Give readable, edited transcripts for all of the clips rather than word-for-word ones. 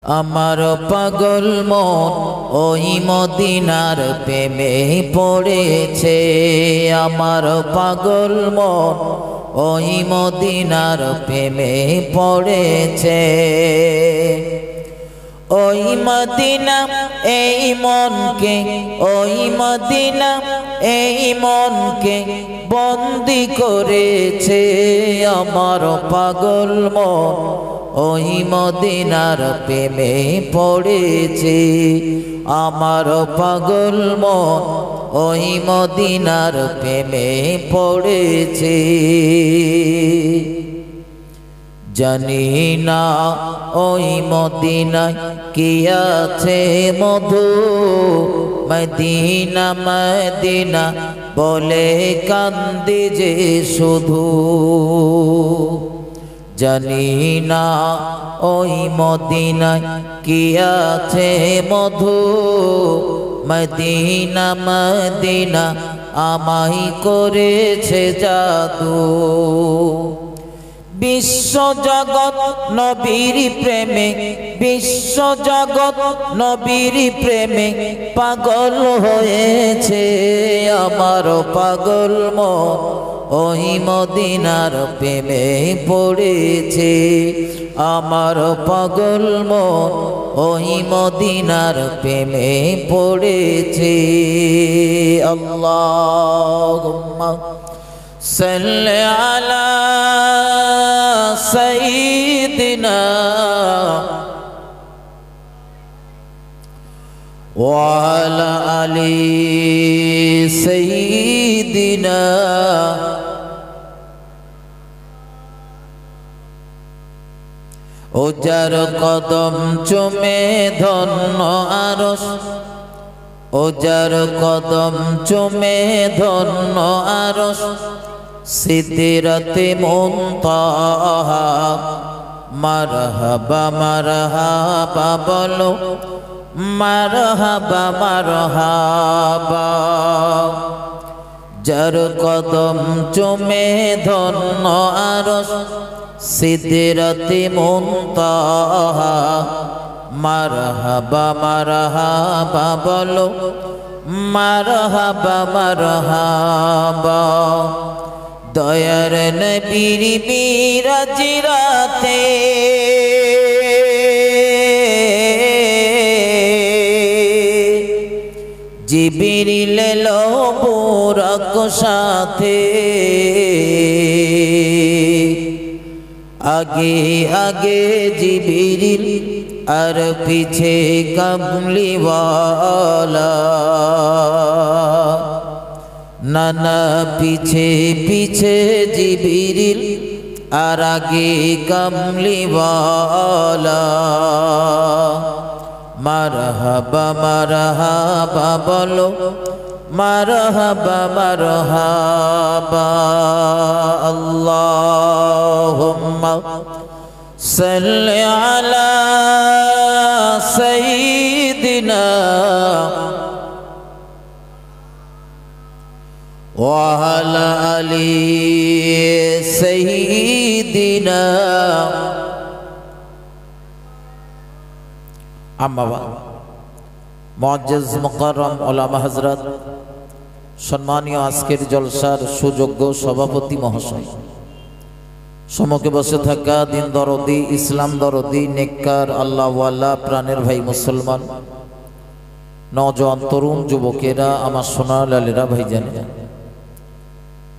আমার পাগল মন ওই মদিনার প্রেমে পড়েছে। আমার পাগল মন ওই মদিনার প্রেমে পড়েছে। ওই মদিনা এই মনকে, ওই মদিনা এই মনকে বন্দি করেছে। আমার পাগল মন ওই মদিনার প্রেমে পড়েছে। আমার পাগল মন ওই মদিনার প্রেমে পড়েছে। জানি না ওই মদিনায় কি আছে মধু, মদিনা মদিনা বলে কান্দি যে শুধু। জানি না ওই মদিনায় কি আছে মধু, মদিনা মদিনা আমায় করেছে জাদু। বিশ্ব জগৎ নবীর প্রেমে, বিশ্ব জগৎ নবীর প্রেমে পাগল হয়েছে। আমার পাগল মন ওই মদিনার প্রেমে পড়েছে। আমার পাগল মন ওই মদিনার প্রেমে পড়েছে। আল্লাহুম্মা সাল্লি আলা সাইয়্যিদিনা ওয়া আলা আলি সাইয়্যিদিনা। ও যার কদম চুমে ধন্য আরশ, ও যার কদম চুমে ধন্য আরশ, সিদরাতে মুনতাহা। মারহাবা মারহাবা বলো, মারহাবা মারহাবা। যার কদম চুমে ধন্য আরশ, সিদরাতে মুনতাহা। মারহাবা মারহাবা বলো, মারহাবা মারহাবা। দয়ার নবীর মিরাজ রাতে জিবরিল এলো বুরাক সাথে। আগে আগে জিবরিল আর পিছে কামলিওয়ালা। নানা পিছে পিছে জিবরিল আর আগে কামলিওয়ালা। মারহাবা মারহাবা বলো, মারহাবা মারহাবা। আল্লাহুম্মা সাল্লি আলা সাইয়্যিদিনা ওয়া আলা আলি সাইয়্যিদিনা। আম্মা বা'দ। মুআজ্জাজ মুকাররম উলামা হযরত, সম্মানীয় আজকের জলসার সুযোগ্য সভাপতি মহাশয়, সম্মুখে বসে থাকা দিন দরদি, ইসলাম দরদি, নেককার আল্লাহওয়ালা প্রাণের ভাই মুসলমান, নওজোয়ান তরুণ যুবকেরা, আমার সোনার লালেরা, ভাইজানেরা,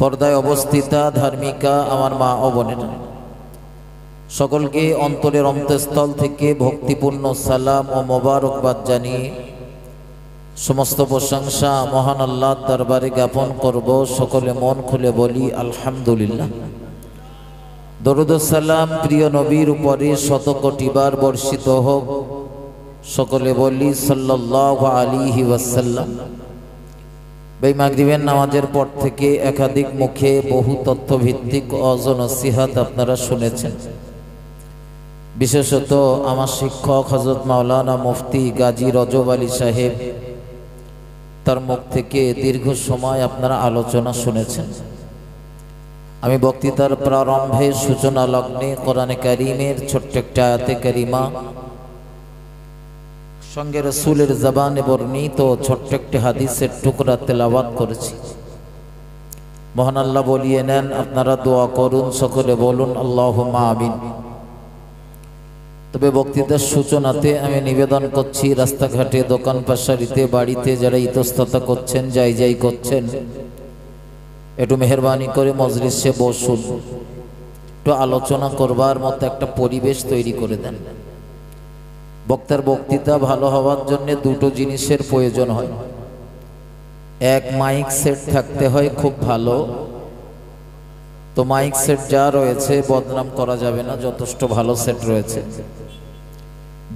পর্দায় অবস্থিতা ধার্মিকা আমার মা ও বোনেরা, সকলকে অন্তরের অন্তঃস্থল থেকে ভক্তিপূর্ণ সালাম ও মোবারকবাদ জানিয়ে সমস্ত প্রশংসা মহান আল্লাহর দরবারে জ্ঞাপন করব। সকলে মন খুলে বলি আলহামদুলিল্লাহ। দরুদ ও সালাম প্রিয় নবীর উপরে শত কোটিবার বর্ষিত হোক। সকলে বলি সাল্লাল্লাহু আলাইহি ওয়াসাল্লাম। মাগরিবের নামাজের পর থেকে একাধিক মুখে বহু তথ্যভিত্তিক অজনসিহাত আপনারা শুনেছেন। বিশেষত আমার শিক্ষক হযরত মাওলানা মুফতি গাজী রজব আলী সাহেব, তার মুখ থেকে দীর্ঘ সময় আপনারা আলোচনা শুনেছেন। আমি বক্তৃতার প্রারম্ভে সূচনা লগ্নে কোরআনে কারীমের ছোট্ট একটা আয়াতে কারিমা সঙ্গে রসুলের জবানে বর্ণিত ছোট্ট একটি হাদিসের টুকরা তেলাওয়াত করেছি। মহান আল্লাহ বলিয়ে নেন, আপনারা দোয়া করুন, সকলে বলুন আল্লাহুম্মা আমিন। তবে বক্তৃতার সূচনাতে আমি নিবেদন করছি, রাস্তাঘাটে, দোকান পাশারিতে, বাড়িতে যারা ইতস্ততা করছেন, যাই করছেন, একটু মেহরবানি করে মজলিসে বসুন, একটু আলোচনা করবার মতো একটা পরিবেশ তৈরি করে দেন। বক্তার বক্তৃতা ভালো হওয়ার জন্য দুটো জিনিসের প্রয়োজন হয়। এক, মাইক সেট থাকতে হয় খুব ভালো, তো মাইক সেট যা রয়েছে বদনাম করা যাবে না, যথেষ্ট ভালো সেট রয়েছে।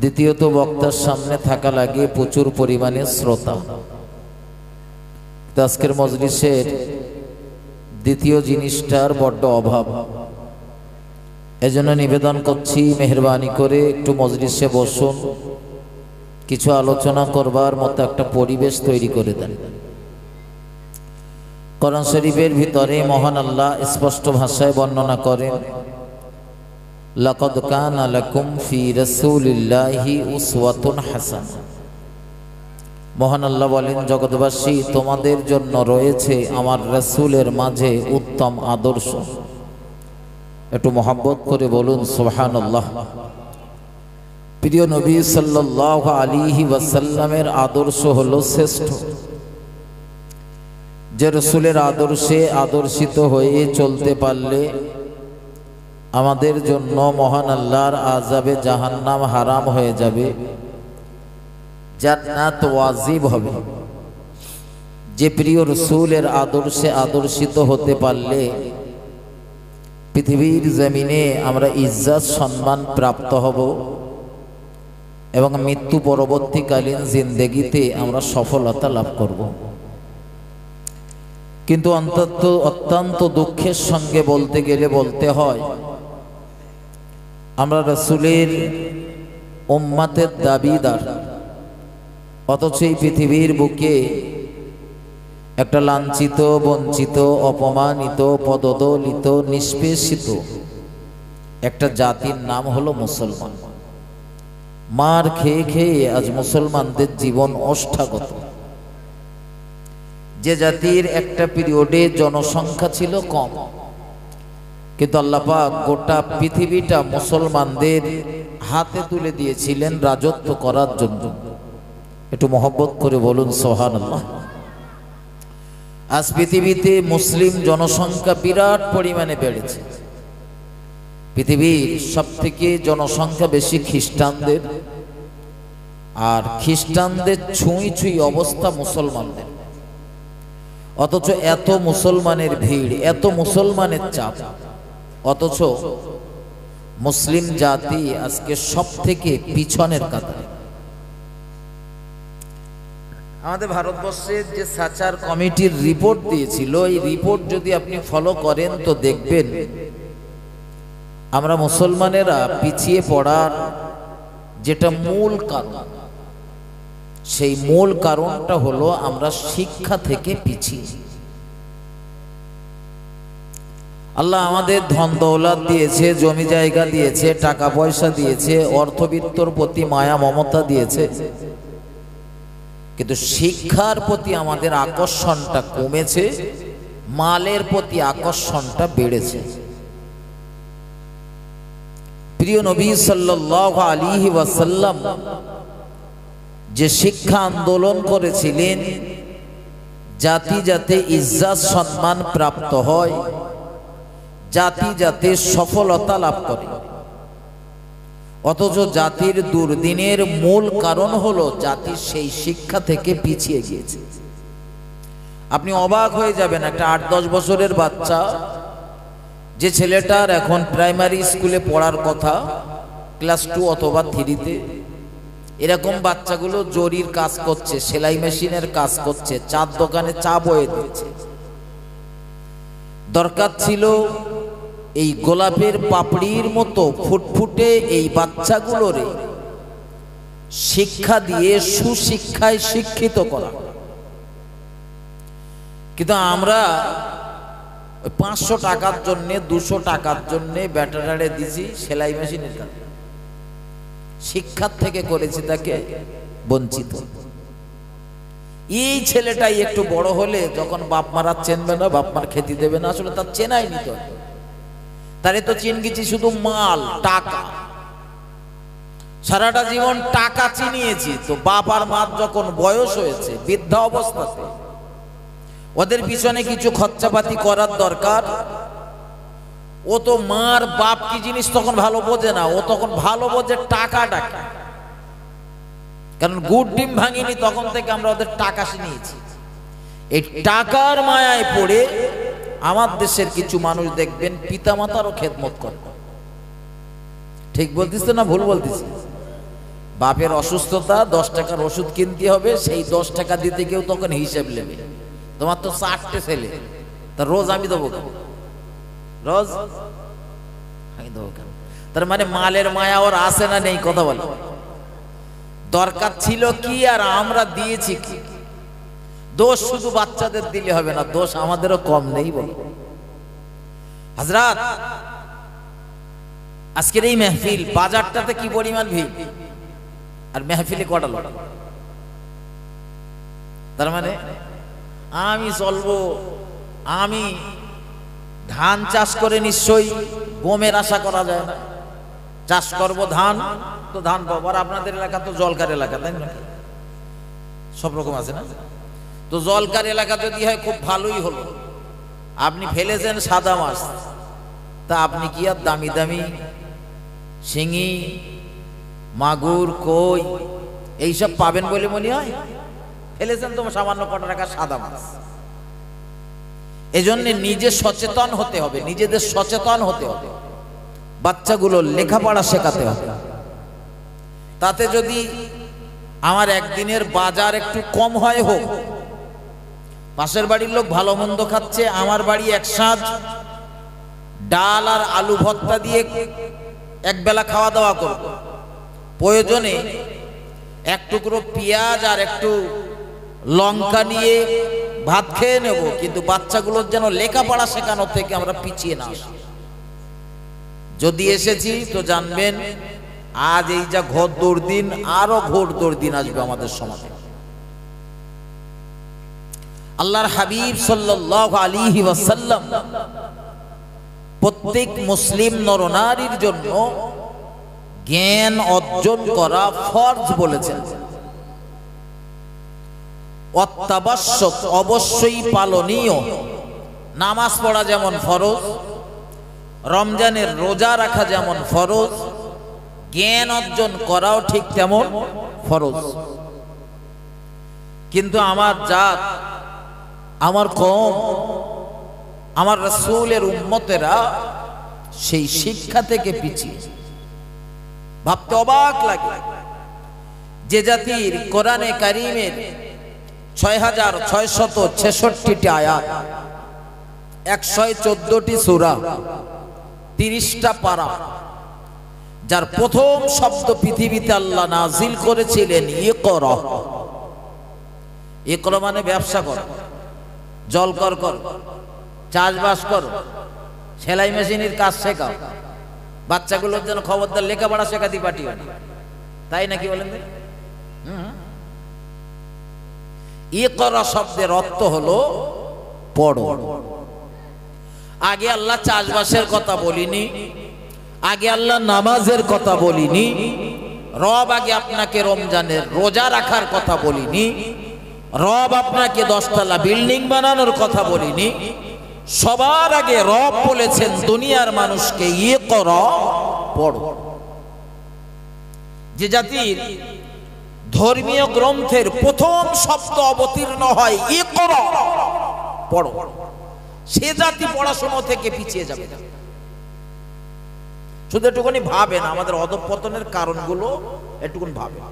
দ্বিতীয়ত, বক্তার সামনে থাকা লাগে প্রচুর পরিমাণে শ্রোতা। আজকের মজলিসের দ্বিতীয় জিনিসটার বড্ড অভাব। এজন্য নিবেদন করছি, মেহরবানি করে একটু মজলিসে বসুন, কিছু আলোচনা করবার মতো একটা পরিবেশ তৈরি করে দেন। কোরআন শরীফের ভিতরে মহান আল্লাহ স্পষ্ট ভাষায় বর্ণনা করেন, লাকাদ কানা লাকুম ফি রাসূলিল্লাহি উসওয়াতুন হাসানাহ। মহান আল্লাহ বলেন, জগৎবাসী, তোমাদের জন্য রয়েছে আমার রাসূলের মাঝে উত্তম আদর্শ। একটু মহব্বত করে বলুন সুবহানাল্লাহ। প্রিয় নবী সাল্লাল্লাহু আলাইহি ওয়াসাল্লামের আদর্শ হলো শ্রেষ্ঠ। যে রাসূলের আদর্শে আদর্শিত হয়ে চলতে পারলে আমাদের জন্য মহান আল্লাহর আযাবে জাহান্নাম হারাম হয়ে যাবে, জান্নাত ওয়াজিব হবে। যে প্রিয় রাসূলের আদর্শে আদর্শিত হতে পারলে পৃথিবীর জমিনে আমরা ইজ্জত সম্মান প্রাপ্ত হব এবং মৃত্যু পরবর্তীকালীন জিন্দেগিতে আমরা সফলতা লাভ করব। কিন্তু অত্যন্ত দুঃখের সঙ্গে বলতে গেলে বলতে হয়, আমরা রাসূলের উম্মতের দাবিদার, অথচ এই পৃথিবীর বুকে একটা লাঞ্ছিত, বঞ্চিত, অপমানিত, পদদলিত, নিষ্পেষিত একটা জাতির নাম হলো মুসলমান। মার খেয়ে খেয়ে আজ মুসলমানদের জীবন ওষ্ঠাগত। যে জাতির একটা পিরিয়ডে জনসংখ্যা ছিল কম, কিন্তু আল্লাহ পাক গোটা পৃথিবীটা মুসলমানদের হাতে তুলে দিয়েছিলেন রাজত্ব করার জন্য। একটু মহব্বত করে বলুন সুবহানাল্লাহ। আজ পৃথিবীতে মুসলিম জনসংখ্যা বিরাট পরিমাণে বেড়েছে। পৃথিবীর সবথেকে জনসংখ্যা বেশি খ্রিস্টানদের, আর খ্রিস্টানদের ছুঁই অবস্থা মুসলমানদের। অথচ এত মুসলমানের ভিড়, এত মুসলমানের চাপ, অথচ মুসলিম জাতি আজকে সব থেকে পিছনের কাতারে। আমাদের ভারতবর্ষের যে সাচার কমিটির রিপোর্ট দিয়েছিল, এই রিপোর্ট যদি আপনি ফলো করেন তো দেখবেন আমরা মুসলমানেরা পিছিয়ে পড়ার যেটা মূল কারণ, সেই মূল কারণটা হলো আমরা শিক্ষা থেকে পিছিয়ে। আল্লাহ আমাদের ধন দৌলত দিয়েছে, জমি জায়গা দিয়েছে, টাকা পয়সা দিয়েছে, অর্থবিত্তর প্রতি মায়া মমতা দিয়েছে, কিন্তু শিক্ষার প্রতি আমাদের আকর্ষণটা কমেছে, মালের প্রতি আকর্ষণটা বেড়েছে। প্রিয় নবী সাল্লাল্লাহু আলাইহি ওয়াসাল্লাম যে শিক্ষা আন্দোলন করেছিলেন, জাতি যাতে ইজ্জত সম্মান প্রাপ্ত হয়, জাতি যাতে সফলতা লাভ করে, অথচ জাতির দুর্দিনের মূল কারণ হলো জাতি সেই শিক্ষা থেকে পিছিয়ে গিয়েছে। আপনি অবাক হয়ে যাবেন, একটা 8-10 বছরের বাচ্চা, যে ছেলেটার এখন প্রাইমারি স্কুলে পড়ার কথা, ক্লাস 2 অথবা 3-তে, এরকম বাচ্চাগুলো জরির কাজ করছে, সেলাই মেশিনের কাজ করছে, চার দোকানে চা বয়ে দিচ্ছে। দরকার ছিল এই গোলাপের পাপড়ির মতো ফুটফুটে এই বাচ্চাগুলোরে শিক্ষা দিয়ে সুশিক্ষায় শিক্ষিত করা। কিন্তু আমরা 500 টাকার জন্য, 200 টাকার জন্য ব্যাটারারে দিছি সেলাই মেশিনের কাজ। শিক্ষার থেকে করেছি তাকে বঞ্চিত। এই ছেলেটাই একটু বড় হলে যখন বাপ মারা চেনবে না, বাপ মার খেতে দেবে না, আসলে তার চেনাই নিত, তারে তো চিন গেছি শুধু মাল টাকা, সারাটা জীবন টাকা চিনিয়েছি। তো বাপ আর মার যখন বয়স হয়েছে, বৃদ্ধা অবস্থাতে ওদের পিছনে কিছু খরচাপাতি করার দরকার। ও তো মার বাপ কি জিনিস তখন ভালো বোঝে না, ও তখন ভালো বোঝে টাকাটাকে, কারণ গুড় ডিম ভাঙিনি তখন থেকে আমরা ওদের টাকা শিনিয়েছি। এই টাকার মায়ায় পড়ে আমার দেশের কিছু মানুষ দেখবেন পিতামাতারও খেদমত করে। ঠিক বলতেছে না ভুল বলতেছি? বাপের অসুস্থতা, 10 টাকার ওষুধ কিনতে হবে, সেই 10 টাকা দিতে কেউ তখন হিসেব নেবে। তোমার তো 4টে ছেলে, তা রোজ আমি দেবো কেন? রোজ আমি দেবো কেন? তার মানে মালের মায়া ওর আসে না নেই? কথা বলে দরকার ছিল কি আর আমরা দিয়েছি কি? দোষ শুধু বাচ্চাদের দিলে হবে না, দোষ আমাদেরও কম নেই। বলো হযরত, আজকের এই মেহফিল, বাজারটাতে কি পরিমাণ ভিড়, আর মেহফিলে কটা লোক। তার মানে আমি চলবো, আমি ধান চাষ করে নিশ্চয়ই গমের আশা করা যায় না। চাষ করব ধান, তো ধান পাবো। আর আপনাদের এলাকা তো জলকার এলাকা, তাই না? সব রকম আছে না? তো জলকার এলাকা যদি হয় খুব ভালোই হলো। আপনি ফেলেছেন সাদা মাছ, তা আপনি কি আর দামি দামি শিঙি, মাগুর, কই এইসব পাবেন বলে মনে হয়? ফেলেছেন তো সামান্য কটা টাকা সাদা মাছ। এজন্য নিজে সচেতন হতে হবে, নিজেদের সচেতন হতে হবে, বাচ্চাগুলো লেখাপড়া শেখাতে হবে। তাতে যদি আমার একদিনের বাজার একটু কম হয় হোক, পাশের বাড়ির লোক ভালো মন্দ খাচ্ছে, আমার বাড়ি এক সাঁঝ ডাল আর আলু ভর্তা দিয়ে একবেলা খাওয়া দাওয়া করব, প্রয়োজনে এক টুকরো পেঁয়াজ আর একটু লঙ্কা নিয়ে ভাত খেয়ে নেব, কিন্তু বাচ্চাগুলোর যেন লেখাপড়া শেখানো থেকে আমরা পিছিয়ে না আসি। যদি এসেছি তো জানবেন আজ এই যা ঘোর দুর্দিন, আরো ঘোর দুর্দিন আসবে আমাদের সমাজে। আল্লাহর হাবিব সাল্লাল্লাহু আলাইহি ওয়াসাল্লাম প্রত্যেক মুসলিম নরনারীর জন্য জ্ঞান অর্জন করা ফরজ বলেছেন। অত্যাবশ্যক, অবশ্যই পালনীয়। নামাজ পড়া যেমন ফরজ, রমজানের রোজা রাখা যেমন ফরজ, জ্ঞান অর্জন করাও ঠিক তেমন ফরজ। কিন্তু আমার জাত, আমার কওম, আমার রাসূলের উম্মতেরা সেই শিক্ষা থেকে পিছিয়ে। ভাবতে অবাক লাগে, যে জাতির কোরআনে কারীমের 6666টি আয়াত, 114টি সূরা, 30টা পারা, যার প্রথম শব্দ পৃথিবীতে আল্লাহ নাজিল করেছিলেন ইকরা। ইকরা মানে ব্যবসা কর, জল কর, চাষবাস কর, সেলাই মেশিনের কাজ শেখাও, বাচ্চাগুলোর জন্য খবরদার লেখাপড়া শেখাতে পাঠিও না, তাই নাকি বলেন? ইকরা শব্দের অর্থ হলো পড়ো। আগে আল্লাহ চাষবাসের কথা বলিনি, আগে আল্লাহ নামাজের কথা বলিনি, রব আগে আপনাকে রমজানের রোজা রাখার কথা বলিনি, রব আপনাকে 10 তলা বিল্ডিং বানানোর কথা বলিনি। সবার আগে রব বলেছেন দুনিয়ার মানুষকে ইকরা, পড়ো। যে জাতির ধর্মীয় গ্রন্থের প্রথম শব্দ অবতীর্ণ হয় ইকরা, পড়ো, সে জাতি পড়াশোনা থেকে পিছিয়ে যাবে। শুধু একটুখানি ভাবেন, আমাদের অধঃপতনের কারণগুলো একটুখানি ভাবেন।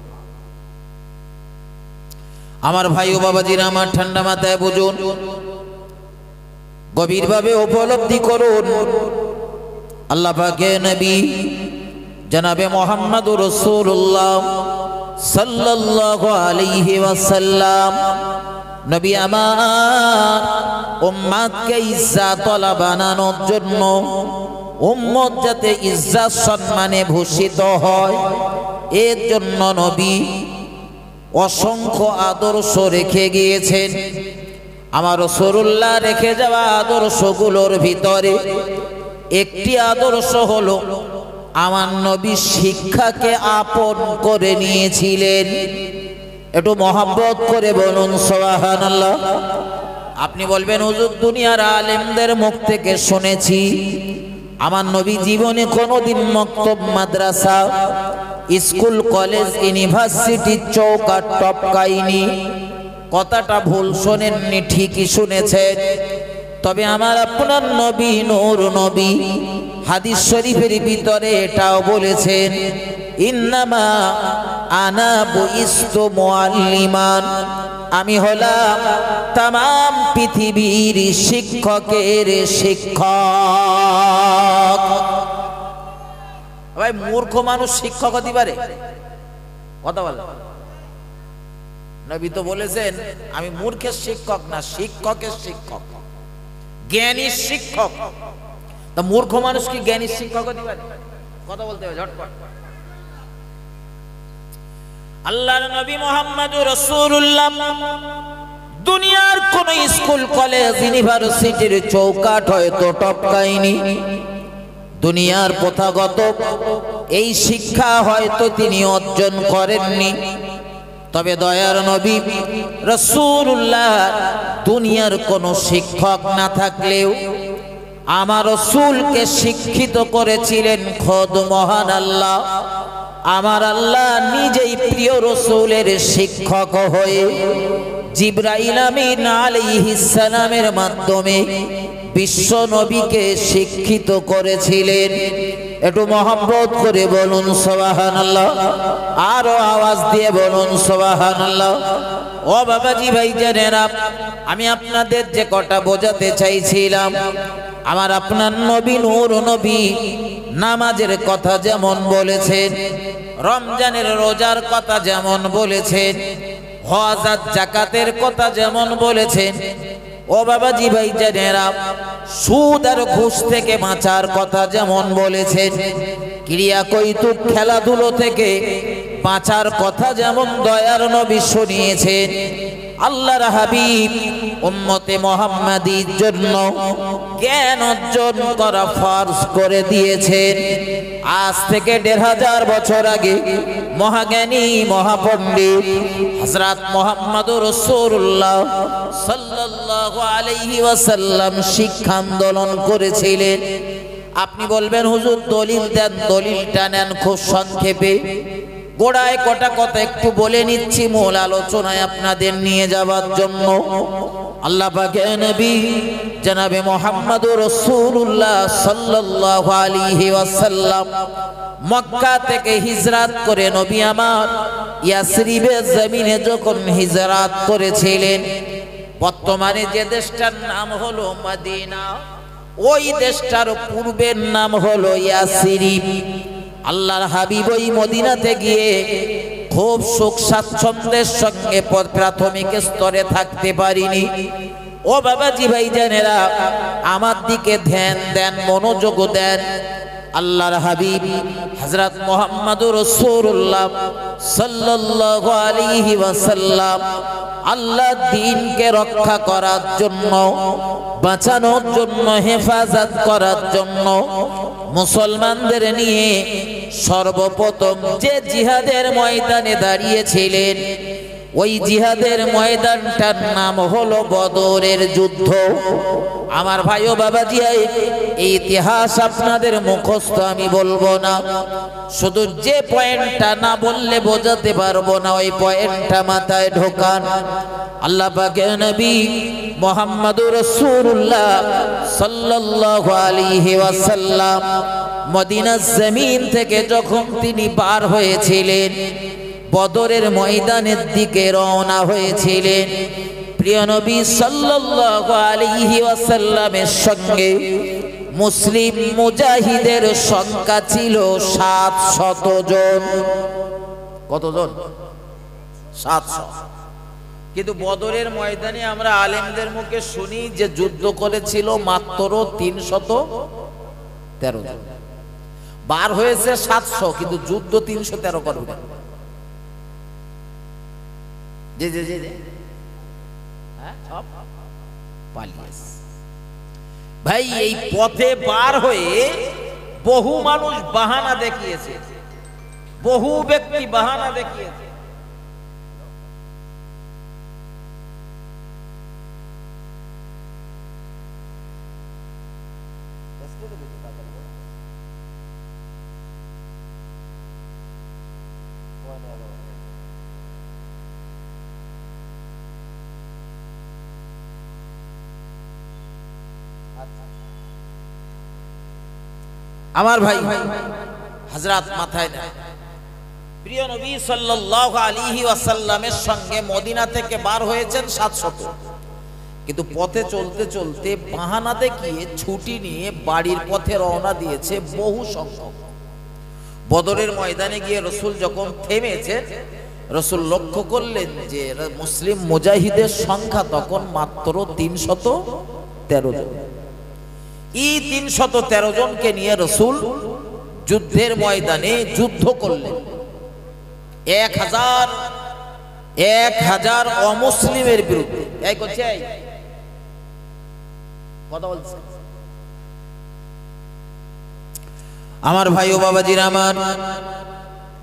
আমার ভাই ও বাবাজিরা, আমার ঠান্ডা মাথায় বুঝুন, গভীরভাবে উপলব্ধি করুন, আল্লাহ পাকের নবী জনাবে মুহাম্মদুর রাসূলুল্লাহ সাল্লাল্লাহু আলাইহি ওয়াসাল্লাম, নবী আমার উম্মতকে ইজ্জাতওয়ালা বানানোর জন্য, উম্মত যাতে ইজ্জত সম্মানে ভূষিত হয়, এর জন্য নবী অসংখ্য আদর্শ রেখে গিয়েছেন। আমার রাসূলুল্লাহ রেখে যাওয়া আদর্শগুলোর ভিতরে একটি আদর্শ হলো আমার নবী শিক্ষাকে আপন করে নিয়েছিলেন। একটু মহব্বত করে বলুন সুবহানাল্লাহ। আপনি বলবেন হুজুর দুনিয়ার আলেমদের মুখ থেকে শুনেছি, আমার নবী জীবনে কোনোদিন মক্তব, মাদ্রাসা, স্কুল, কলেজ, ইউনিভার্সিটির চৌকাঠ টপকায়নি। কথাটা ভুল শোনেননি, ঠিকই শুনেছেন। তবে আমার আপনার নবী নূর নবী হাদিস শরীফের ভিতরে এটাও বলেছেন, ইন্নামা আনা বুইস্তু মুআল্লিমান, আমি হলাম তামাম পৃথিবীর শিক্ষকের শিক্ষক। ভাই মূর্খ মানুষ শিক্ষক হতে পারে? কথা বল। নবী তো বলেছেন আমি মূর্খের শিক্ষক না, শিক্ষকের শিক্ষক, জ্ঞানীর শিক্ষক। তা মূর্খ মানুষ কি জ্ঞানীর শিক্ষক হতে পারে? কথা বলতে হবে ঝটপট। আল্লাহর নবী মুহাম্মদুর রাসূলুল্লাহ দুনিয়ার কোন স্কুল, কলেজ, ইউনিভার্সিটির চৌকাঠ হয়তো টপকায়নি। দুনিয়ার প্রথাগত এই শিক্ষা হয়তো তিনি অর্জন করেননি। তবে দয়ার নবী রাসূলুল্লাহ দুনিয়ার কোন শিক্ষক না থাকলেও আমার রাসূলকে শিক্ষিত করেছিলেন খোদ মহান আল্লাহ। আমার আল্লাহ নিজেই প্রিয় রাসূলের শিক্ষক হয়ে জিবরাইল আমিন আলাইহিস সালামের মাধ্যমে বিশ্ব নবীকে শিক্ষিত করেছিলেন। একটু মহব্বত করে বলুন সুবহানাল্লাহ, আরো আওয়াজ দিয়ে বলুন সুবহানাল্লাহ। ও বাবাজি ভাইজানেরা, আমি আপনাদের যে কটা বোঝাতে চাইছিলাম, আমার আপনার নবী নূর নবী নামাজের কথা যেমন বলেছেন, রমজানের রোজার কথা যেমন বলেছেন, হজ আর যাকাতের কথা যেমন বলেছেন, ও বাবাজি ভাইজানেরা সুদ আর ঘুষ থেকে বাঁচার কথা যেমন বলেছেন, ক্রিয়া কৌতুক খেলাধুলো থেকে বাঁচার কথা যেমন দয়ার নবী শুনিয়েছেন, আল্লাহর হাবিব উম্মতে মুহাম্মাদীর জন্য জ্ঞান অর্জন করা ফরজ করে দিয়েছেন। আজ থেকে ১৫০০ বছর আগে মহাজ্ঞানী মহাপণ্ডিত হযরত মুহাম্মদুর রাসূলুল্লাহ সাল্লাল্লাহু আলাইহি ওয়াসাল্লাম শিক্ষা আন্দোলন করেছিলেন। আপনি বলবেন হুজুর দলিল দেন, দলিলটা নেন খুব সংক্ষেপে। গোড়ায় কটা কথা একটু বলে নিচ্ছি মূল আলোচনায় আপনাদের নিয়ে যাওয়ার জন্য। আল্লাহ পাকের নবী জনাবে মুহাম্মদুর রাসূলুল্লাহ সাল্লাল্লাহু আলাইহি ওয়াসাল্লাম মক্কা থেকে হিজরত করে নবী আমার ইয়াসরিবের জমিনে যখন হিজরত করেছিলেন, বর্তমানে যে দেশটার নাম হলো মদিনা, ওই দেশটার পূর্বের নাম হলো ইয়াসরিব। আল্লাহর হাবিব ওই মদিনাতে গিয়ে খুব সুখ স্বাচ্ছন্দ্যের সঙ্গে প্রাথমিক স্তরে থাকতে পারিনি। ও বাবাজি ভাইজানেরা, আমার দিকে ধ্যান দেন, মনোযোগ দেন। আল্লাহর হাবিব হযরত মুহাম্মদুর রাসূলুল্লাহ সাল্লাল্লাহু আলাইহি ওয়াসাল্লাম আল্লাহর দ্বীনকে রক্ষা করার জন্য, বাঁচানোর জন্য, হেফাজত করার জন্য মুসলমানদের নিয়ে সর্বপ্রথম যে জিহাদের ময়দানে দাঁড়িয়েছিলেন, ওই জিহাদের ময়দানটার নাম হলো বদরের যুদ্ধ। আমার ভাই ও বাবাজি, এই ইতিহাস আপনাদের মুখস্থ আমি বলবো না, শুধু যে পয়েন্টটা না বললে বোঝাতে পারবো না ওই পয়েন্টটা মাথায় ঢোকান। আল্লাহ পাকের নবী মুহাম্মদুর রাসূলুল্লাহ সাল্লাল্লাহু আলাইহি ওয়াসাল্লাম মদিনার জমিন থেকে যখন তিনি পার হয়েছিলেন, বদরের ময়দানের দিকে রওনা হয়েছিলেন, প্রিয় নবী সাল্লাল্লাহু আলাইহি ওয়াসাল্লামের সঙ্গে মুসলিম মুজাহিদের সংখ্যা ছিল ৭০০ জন। কতজন? ৭০০। কিন্তু বদরের ময়দানে আমরা আলেমদের মুখে শুনি যে যুদ্ধ করেছিল মাত্র ৩১৩ জন। বার হয়েছে ৭০০, কিন্তু যুদ্ধ ৩১৩ করবে। যে যে যে সব পালিয়েছে। ভাই এই পথে বার হয়ে বহু মানুষ বাহানা দেখিয়েছে, বহু ব্যক্তি বাহানা দেখিয়েছে। আমার ভাই হযরত মাথায় নেয়, প্রিয় নবী সাল্লাল্লাহু আলাইহি ওয়াসাল্লামের সঙ্গে মদিনা থেকে বার হয়েছেন 700, কিন্তু পথে চলতে চলতে বাহানা দেখিয়ে ছুটি নিয়ে বাড়ির পথে রওনা দিয়েছে বহু সংখ্যক। বদরের ময়দানে গিয়ে রাসূল যখন থেমেছে, রাসূল লক্ষ্য করলেন যে মুসলিম মুজাহিদের সংখ্যা তখন মাত্র 313 জন। এই 313 জনকে নিয়ে রাসূল যুদ্ধের ময়দানে যুদ্ধ করলেন। 1000 অমুসলিমের বিরুদ্ধে। এই করছে কথা বলছে আমার ভাই ও বাবাজির আমার,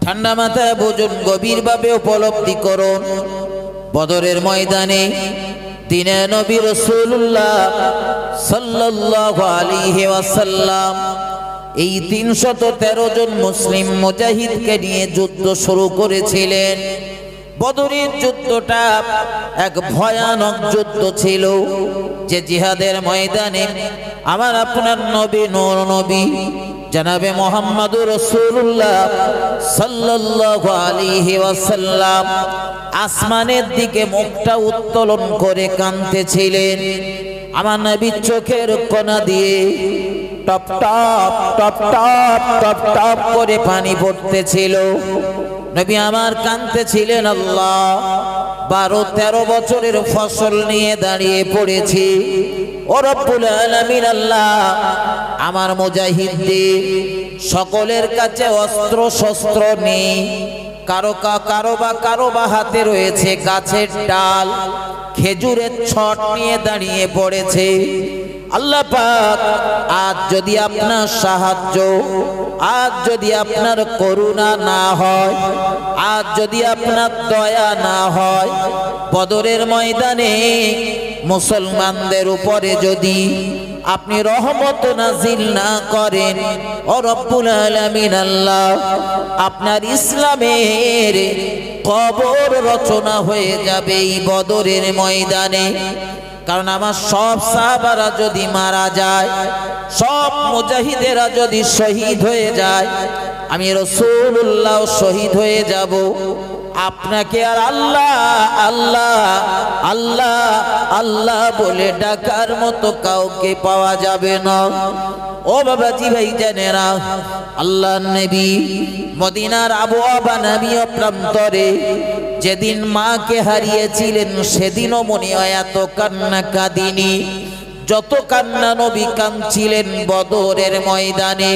ঠান্ডা মাথায় বুঝুন, গভীরভাবে উপলব্ধি করুন। বদরের ময়দানে দিনে নবী রাসূলুল্লাহ সাল্লাল্লাহু আলাইহি ওয়াসাল্লাম এই 313 জন মুসলিম মুজাহিদকে নিয়ে যুদ্ধ শুরু করেছিলেন। বদরের যুদ্ধটা এক ভয়ানক যুদ্ধ ছিল, যে জিহাদের ময়দানে আমার আপনার নবী নূর নবী জনাবে মুহাম্মদুর রাসূলুল্লাহ সাল্লাল্লাহু আলাইহি ওয়াসাল্লাম আসমানের দিকে মুখটা উত্তোলন করে কাঁদতেছিলেন। আমার নবীর চোখের কোনা দিয়ে top top top top top top করে পানি পড়তেছিল। নবী আমার কাঁদতেছিলেন, আল্লাহ 12-13 বছরের ফসল নিয়ে দাঁড়িয়ে পড়েছি, ও রব্বুল আলামিন আল্লাহ আমার মুজাহিদদের সকলের কাছে অস্ত্র শস্ত্র নেই, কারো বা হাতে রয়েছে গাছের ডাল, খেজুরের ছট নিয়ে দাঁড়িয়ে পড়েছে। আল্লাহ পাক আজ যদি আপনার সাহায্য, আজ যদি আপনার করুণা না হয়, আজ যদি আপনার দয়া না হয়, বদরের ময়দানে মুসলমানদের উপরে যদি আপনি রহমত নাজিল না করেন, ও রব্বুল আলামিন আল্লাহ আপনার ইসলামের কবর রচনা হয়ে যাবে এই বদরের ময়দানে। কারণ আমার সব সাহাবারা যদি মারা যায়, সব মুজাহিদেরা যদি শহীদ হয়ে যায়, আমি রাসূলুল্লাহ শহীদ হয়ে যাব। আপনাকে আর আল্লাহ আল্লাহ আল্লাহ আল্লাহ বলে ডাকার মতো কাউকে পাওয়া যাবে না। ও বাবাজি ভাই জানেরা, আল্লাহর নবী মদিনার আবওয়াবা নামীয় প্রান্তরে যেদিন মাকে হারিয়েছিলেন, সেদিনও মনে হয় এত কান্না কাঁদিনি যত কান্না নবী কাঁদছিলেন বদরের ময়দানে।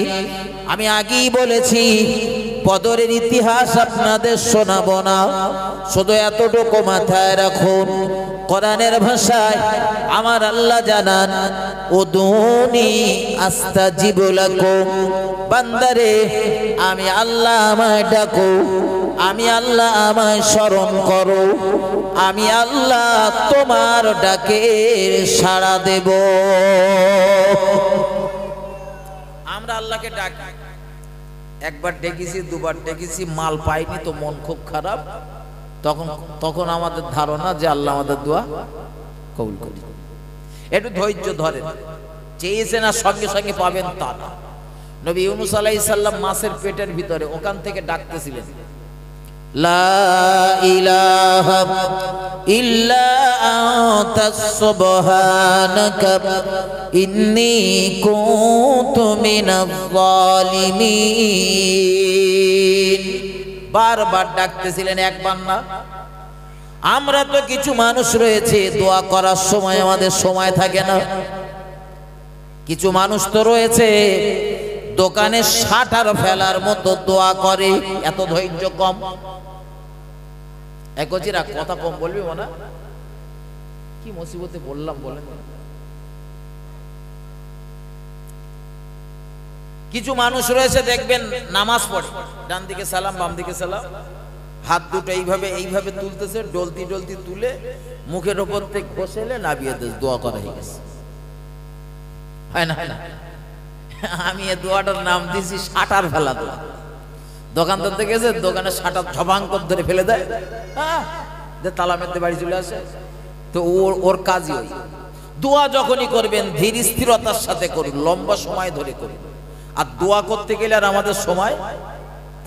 আমি আগেই বলেছি, বদরের ইতিহাস আপনাদের শোনাবো না, শুধু এতটুকু মাথায় রাখুন। কোরআনের ভাষায় আমার আল্লাহ জানান, উদুনি আস্তাজিব লাকুম, বান্দারে আমি আল্লাহ আমায় ডাকো, আমি আল্লাহ আমায় স্মরণ করো, আমি আল্লাহ তোমার ডাকের সাড়া দেব। আমরা আল্লাহকে ডাকি, একবার ডেকেছি, দুবার ডেকেছি, মাল পাইনি তো মন খুব খারাপ, তখন আমাদের ধারণা যে আল্লাহ আমাদের দোয়া কবুল করি। একটু ধৈর্য ধরেন, চেয়েছেন আর সঙ্গে সঙ্গে পাবেন তা না। নবী ইউনূস আলাইহিস সালাম মাছের পেটের ভিতরে, ওখান থেকে ডাকতেছিলেন, লা ইলাহা ইল্লা আনতা সুবহানাকা ইন্নী কুনতু মিনাজ জালিমিন। বারবার ডাকতেছিলেন, একবার না। আমরা তো কিছু মানুষ রয়েছে, দোয়া করার সময় আমাদের সময় থাকে না। কিছু মানুষ তো রয়েছে দোকানে শাটার ফেলার মতো দোয়া করে, এত ধৈর্য কম। এক গজিরা কথা কম বলবি না, কি মুসিবতে বললাম বলেন। কিছু মানুষ রয়েছে দেখবেন নামাজ পড়ে, ডান দিকে সালাম বাম দিকে সালাম, হাত দুটো এইভাবে এইভাবে তুলতেছে, ডলতি ডলতি তুলে মুখের ওপর থেকে ঘষেলে নাবিয়ে দেশ দোয়া করা হয়ে গেছে। হয় না, হয় না? আমি এই দোয়াটার নাম দিয়েছি শাটার ফেলা দোয়া। দোকানদার থেকে গেছে, দোকানে শাটার ঝপাঙ্কর ধরে ফেলে দেয়, যে তালা মেরতে বাড়ি চলে আসে। তো ওর কাজই ওই। দোয়া যখনই করবেন ধীর স্থিরতার সাথে করুন, লম্বা সময় ধরে করুন। আর দোয়া করতে গেলে আর আমাদের সময়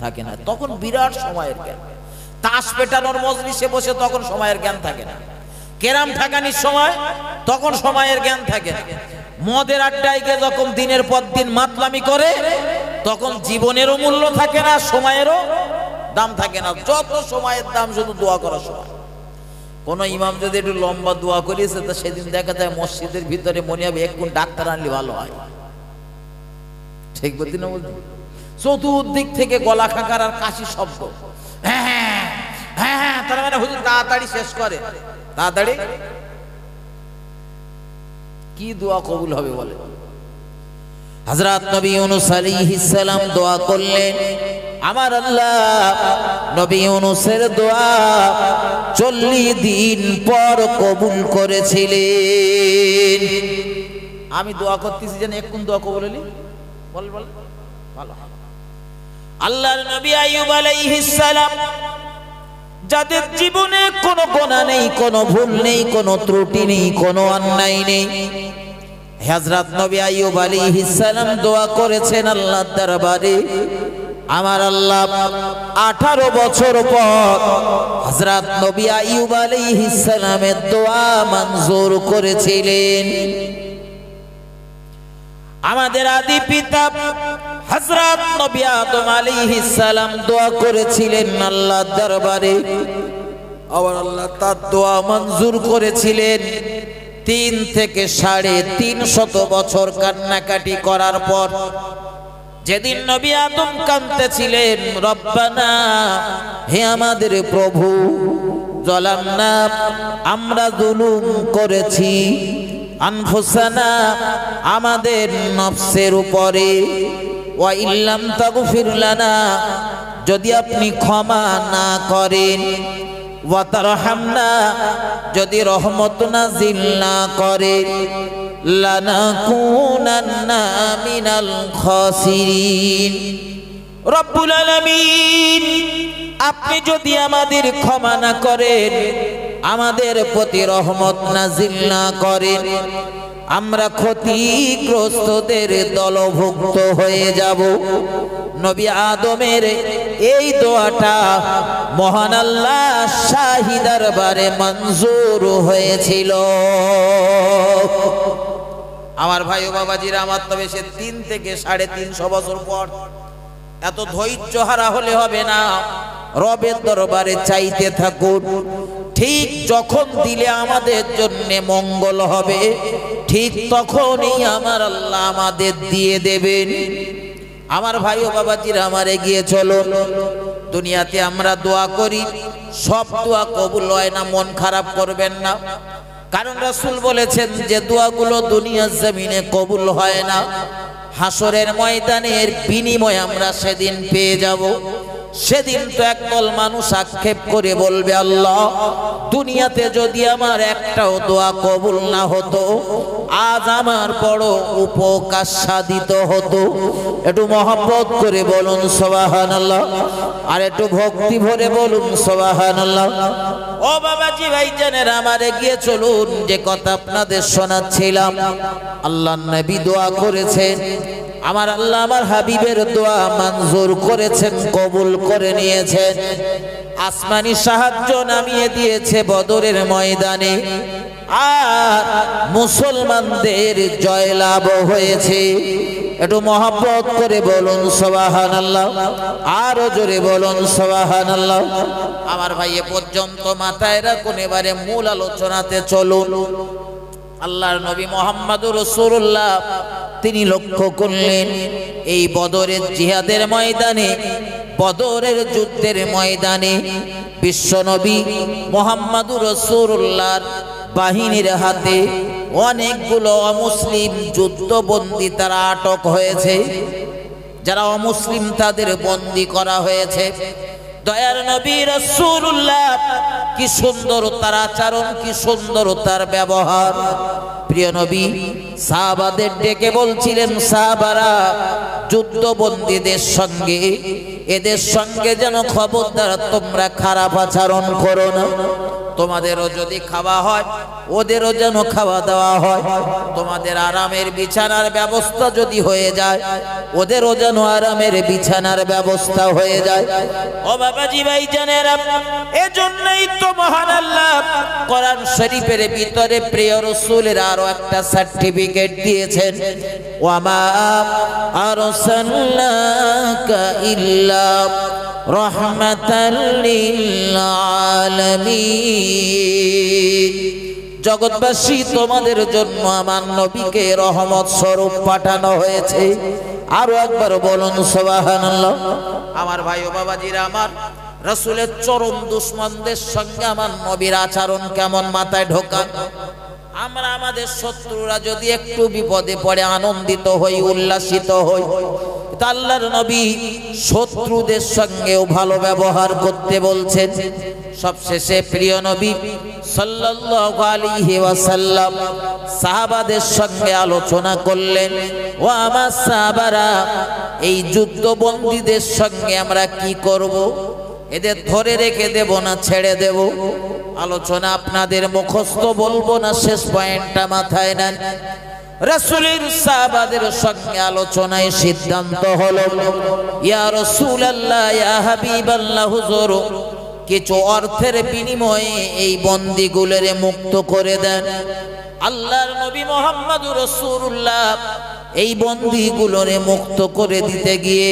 থাকে না, তখন বিরাট সময়ের জ্ঞান। তাস পেটানোর মজলিসে বসে তখন সময়ের জ্ঞান থাকে না, কেরাম ঠাকানির সময় তখন সময়ের জ্ঞান থাকে না, মদের আড্ডায় গিয়ে যখন দিনের পর দিন মাতলামি করে তখন জীবনেরও মূল্য থাকে না, সময়েরও দাম থাকে না। যত সময়ের দাম শুধু দোয়া করার সময়। কোন ইমাম যদি একটু লম্বা দোয়া করিয়েছে তো সেদিন দেখা যায় মসজিদের ভিতরে মনে হবে একটু ডাক্তার আনলে ভালো হয়। ঠিক বলছি না? বলছি চতুর্দিক থেকে গলা খাকার আর কাশি শব্দ, হ্যাঁ হ্যাঁ হ্যাঁ হ্যাঁ, তার মানে হুজুর তাড়াতাড়ি শেষ করে, তাড়াতাড়ি। কি দোয়া কবুল হবে বলে? হযরত নবী ইউনূস আলাইহিস সালাম দোয়া করলেন, আমার আল্লাহ নবী ইউনূসের দোয়া 40 দিন পর কবুল করেছিলেন। আমি দোয়া করতেছি যেন এখন দোয়া কবুল হলি, বল বল ভালো। আল্লাহর নবী আইয়ুব আলাইহিস সালাম, যাদের জীবনে কোনো গুনাহ নেই, কোনো ভুল নেই, কোনো ত্রুটি নেই, কোনো অন্যায় নেই, হযরত নবী আইয়ুব আলাইহিস সালাম দোয়া করেছেন আল্লাহর দরবারে। আমার আল্লাহ 18 বছর পর হযরত নবী আইয়ুব আলাইহিস সালামের দোয়া মঞ্জুর করেছিলেন। আমাদের আদি পিতা হযরত নবী আদম আলাইহিস সালাম দোয়া করেছিলেন আল্লাহর দরবারে, আবার আল্লাহ তার দোয়া মঞ্জুর করেছিলেন। 3 থেকে 350 বছর কান্নাকাটি করার পর যেদিন নবী আদম কাঁদতেছিলেন, রব্বানা, হে আমাদের প্রভু, জালামনা, আমরা জুলুম করেছি, আনফুসানা, আমাদের নফসের উপরে, ওয়া ইল্লাম তাগফির লানা, যদি আপনি ক্ষমা না করেন, ওয়া তারহামনা, যদি রহমত নাযিল না করেন, লানাকুনান্না মিনাল খাসিরিন। রব্বুল আলামিন, আপনি যদি আমাদের ক্ষমা না করেন, আমাদের প্রতি রহমত নাযিল না করেন, আমরা ক্ষতিগ্রস্তদের দলভুক্ত হয়ে যাব। নবী আদমের এই দোয়াটা মহান আল্লাহ শাহী দরবারে মঞ্জুর হয়েছিল। আমার ভাই ও বাবাজিরা, আমার তবে সে 3 থেকে 350 বছর পর। এত ধৈর্য হারা হলে হবে না, রবের দরবারে চাইতে থাকুন। ঠিক যখন দিলে আমাদের জন্য মঙ্গল হবে, ঠিক তখনই আমার আল্লাহ আমাদের দিয়ে দেবেন। আমার ভাই ও বাবাজিরা, আমার এগিয়ে চলো। দুনিয়াতে আমরা দোয়া করি, সব দোয়া কবুল হয় না, মন খারাপ করবেন না। কারণ রাসূল বলেছেন যে দোয়াগুলো দুনিয়ার জমিনে কবুল হয় না, হাসরের ময়দানের বিনিময় আমরা সেদিন পেয়ে যাব। সেদিন তো একদল মানুষ আক্ষেপ করে বলবে, আল্লাহ, দুনিয়াতে যদি আমার একটাও দোয়া কবুল না হতো, আজ আমার বড় উপকার সাধিত হতো। একটু মহব্বত করে বলুন সুবহানাল্লাহ, আর একটু ভক্তি ভরে বলুন সুবহানাল্লাহ। ও বাবাজি ভাইজানেরা, আমার এগিয়ে চলুন। যে কথা আপনাদের শোনাচ্ছিলাম, আল্লাহর নবী দোয়া করেছেন, আমার আল্লাহ আমার হাবিবের দোয়া মঞ্জুর করেছেন, কবুল করে নিয়েছেন। আসমানি সাহায্য নামিয়ে দিয়েছে বদরের ময়দানে, আর মুসলমানদের জয়লাভ হয়েছে। একটু মহব্বত করে বলুন সুবহানাল্লাহ, আরো জোরে বলুন সুবহানাল্লাহ। আমার ভাই, এ পর্যন্ত মাথায় রাখুন, এবারে মূল আলোচনাতে চলুন। আল্লাহর নবী মুহাম্মদুর রাসূলুল্লাহ তিনি লক্ষ্য করলেন এই বদরের জিহাদের ময়দানে বদরের যুদ্ধের ময়দানে বিশ্বনবী মুহাম্মদুর রাসূলুল্লাহর বাহিনীর হাতে অনেকগুলো অমুসলিম যুদ্ধবন্দী তারা আটক হয়েছে। যারা অমুসলিম তাদের বন্দী করা হয়েছে। দয়ার নবী রাসূলুল্লাহ কি সুন্দর তার আচরণ, কি সুন্দর তার ব্যবহার। প্রিয় নবী সাহাবাদের ডেকে বলছিলেন, সাহাবারা যুদ্ধবন্দীদের সঙ্গে এদের সঙ্গে যেন খবরদার তোমরা খারাপ আচরণ করো না। তোমাদেরও যদি খাওয়া হয় ওদেরও যেন খাওয়া দেওয়া হয়। তোমাদের আরামের বিছানার ব্যবস্থা যদি হয়ে যায় ওদেরও যেন আরামের বিছানার ব্যবস্থা হয়ে যায়। ও বাবাজি ভাইজানেরা, এজন্যই তো মহান আল্লাহ কোরআন শরীফের ভিতরে প্রিয় রাসূলের আরো একটা সার্টিফিকেট দিয়েছেন, ওয়ামা আরসালনাকা ইল্লা রাহমাতাল লিল আলামিন। জগৎবাসী তোমাদের জন্য আমার নবীকে রহমত স্বরূপ পাঠানো হয়েছে। আরো একবার বলুন সুবহানাল্লাহ। আমার ভাই ও বাবাজিরা, আমার রাসূলের চরম দুশমনদের সঙ্গে আমার নবীর আচরণ কেমন মাথায় ঢোকান। আমরা আমাদের শত্রুরা যদি একটু বিপদে পড়ে আনন্দিত হই, উল্লাসিত হই, আল্লাহর নবী শত্রুদের সঙ্গেও ভালো ব্যবহার করতে বলছেন। সবশেষে প্রিয় নবী সাল্লাল্লাহু আলাইহি ওয়াসাল্লাম সাহাবাদের সঙ্গে আলোচনা করলেন, ও আমার সাহাবারা, এই যুদ্ধবন্দীদের সঙ্গে আমরা কি করব? এদের ধরে রেখে দেব না ছেড়ে দেব? আলোচনা আপনাদের মুখস্থ বলবো না, শেষ পয়েন্টটা মাথায় নেন। রাসূলের সাহাবাদের সঙ্গে আলোচনায় সিদ্ধান্ত হলো, ইয়া রাসূলুল্লাহ, ইয়া হাবিবাল্লাহ, হুজুর কিছু অর্থের বিনিময়ে এই বন্দীগুলোর মুক্ত করে দেন। আল্লাহর নবী মুহাম্মদুর রাসূলুল্লাহ এই বন্দীগুলোর মুক্ত করে দিতে গিয়ে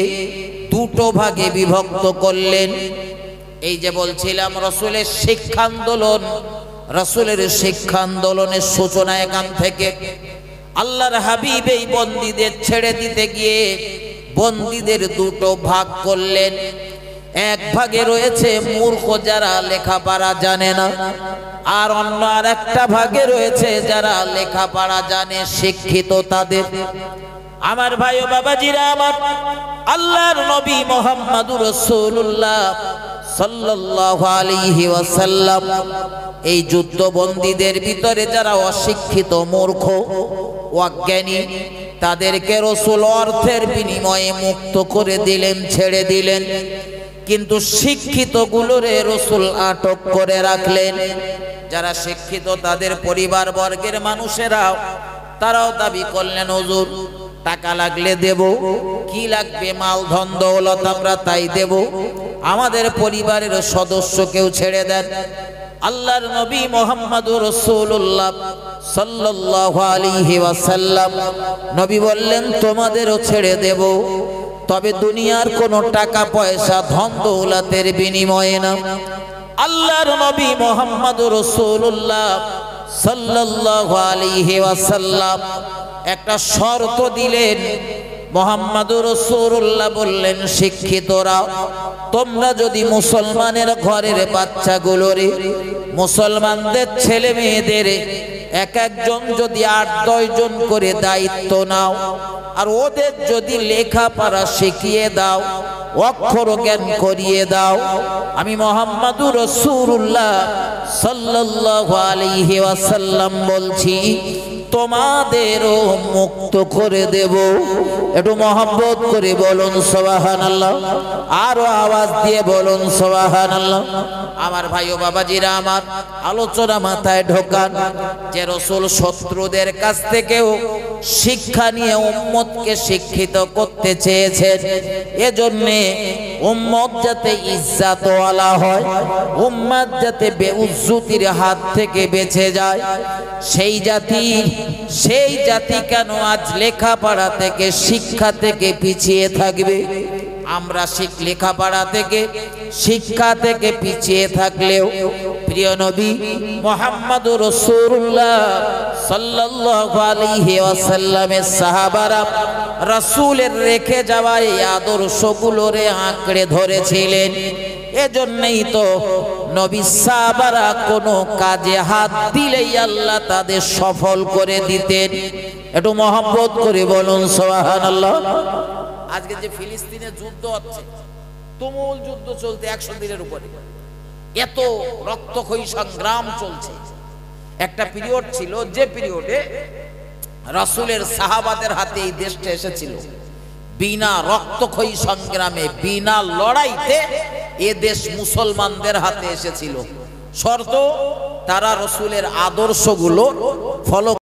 দুটো ভাগে বিভক্ত করলেন। এই যে বলছিলাম রাসূলের শিক্ষা আন্দোলন, রাসূলের শিক্ষা আন্দোলনের সূচনা এখান থেকে। আল্লাহর হাবিব এই বন্দীদের ছেড়ে দিতে গিয়ে বন্দীদের দুটো ভাগ করলেন। এক ভাগে রয়েছে মূর্খ যারা লেখাপড়া জানে না, আর অন্য আর একটা ভাগে রয়েছে যারা লেখাপড়া জানে, শিক্ষিত তাদের। আমার ভাই ও বাবাজিরা, আমার আল্লাহর নবী মুহাম্মদুর রাসূলুল্লাহ সাল্লাল্লাহু আলাইহি ওয়াসাল্লাম এই যুদ্ধবন্দীদের ভিতরে যারা অশিক্ষিত, মূর্খ, অজ্ঞানী, তাদেরকে রাসূল অর্থের বিনিময়ে মুক্ত করে দিলেন, ছেড়ে দিলেন। কিন্তু শিক্ষিত গুলোরে রাসূল আটক করে রাখলেন। যারা শিক্ষিত তাদের পরিবার বর্গের মানুষেরা তারাও দাবি করলেন, হুজুর টাকা লাগলে দেব, কি লাগবে মাল ধন দৌলত আমরা তাই দেব, আমাদের পরিবারের সদস্যকেও ছেড়ে দেন। আল্লাহর নবী মুহাম্মদুর রাসূলুল্লাহ সাল্লাল্লাহু আলাইহি ওয়াসাল্লাম নবী বললেন, তোমাদেরও ছেড়ে দেব, তবে দুনিয়ার কোনো টাকা পয়সা ধন দৌলতের বিনিময়ে না। আল্লাহর নবী মুহাম্মদুর রাসূলুল্লাহ সাল্লাল্লাহু আলাইহি ওয়াসাল্লাম একটা শর্ত দিলেন। মুহাম্মদুর রাসূলুল্লাহ বললেন, শিক্ষিতরা, তোমরা যদি মুসলমানের ঘরের বাচ্চাগুলোরে, মুসলমানদের ছেলে মেয়েদের এক একজন যদি ৮-১০ জন করে দায়িত্ব নাও, আর ওদের যদি লেখাপড়া শিখিয়ে দাও, অক্ষর জ্ঞান করিয়ে দাও, আমি মুহাম্মদুর রাসূলুল্লাহ সাল্লাল্লাহু আলাইহি ওয়াসাল্লাম বলছি তোমাদেরও মুক্ত করে দেব। একটু মহব্বত করে বলুন সুবহানাল্লাহ, আরো আওয়াজ দিয়ে বলুন সুবহানাল্লাহ। আমার ভাই ও বাবাজিরা, আমার আলোচনা মাথায় ঢোকান যে রাসূল শত্রুদের কাছ থেকেও শিক্ষা নিয়ে উম্মতকে শিক্ষিত করতে চেয়েছেন। এজন্যে উম্মত যাতে ইজ্জতওয়ালা হয়, উম্মত যাতে বেউজ্জতির হাত থেকে বেঁচে যায়, সেই জাতি কেন আজ লেখাপড়া থেকে, শিক্ষা থেকে পিছিয়ে থাকবে? আমরা লেখাপড়া থেকে, শিক্ষা থেকে পিছিয়ে থাকলেও প্রিয় নবী মুহাম্মদুর রাসূলুল্লাহ সাল্লাল্লাহু আলাইহি ওয়াসাল্লামের সাহাবারা রাসূলের রেখে যাওয়া এই আদর্শগুলোরে আঁকড়ে ধরেছিলেন। এজন্যই তো নবী সাহাবারা কোনো কাজে হাত দিলেই আল্লাহ তাদের সফল করে দিতেন। একটু মহব্বত করে বলুন সুবহানাল্লাহ। আজকে যে ফিলিস্তিনে যুদ্ধ হচ্ছে, তুমুল যুদ্ধ চলতে 100 দিনের উপরে, এত রক্তক্ষয়ী সংগ্রাম চলছে। একটা পিরিয়ড ছিল যে পিরিয়ডে রাসূলের সাহাবাদের হাতে এই দেশটা এসেছিল। বিনা রক্তক্ষয়ী সংগ্রামে, বিনা লড়াইতে এ দেশ মুসলমানদের হাতে এসেছিল। শর্ত, তারা রাসূলের আদর্শগুলো ফলো